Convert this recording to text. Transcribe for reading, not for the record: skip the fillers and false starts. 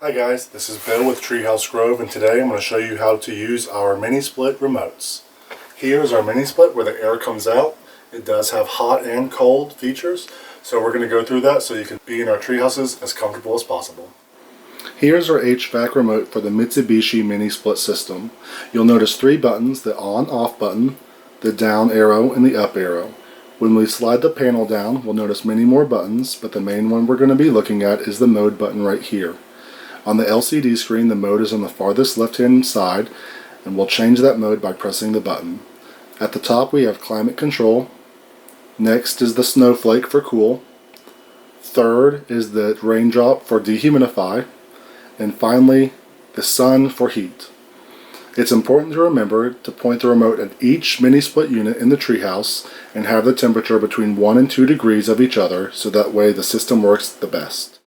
Hi guys, this is Bill with Treehouse Grove, and today I'm going to show you how to use our mini split remotes. Here is our mini split where the air comes out. It does have hot and cold features, so we're going to go through that so you can be in our tree houses as comfortable as possible. Here's our HVAC remote for the Mitsubishi mini split system. You'll notice three buttons: the on-off button, the down arrow, and the up arrow. When we slide the panel down, we'll notice many more buttons, but the main one we're going to be looking at is the mode button right here. On the LCD screen, the mode is on the farthest left-hand side, and we'll change that mode by pressing the button. At the top we have climate control. Next is the snowflake for cool. Third is the raindrop for dehumidify. And finally, the sun for heat. It's important to remember to point the remote at each mini split unit in the treehouse and have the temperature between 1 and 2 degrees of each other, so that way the system works the best.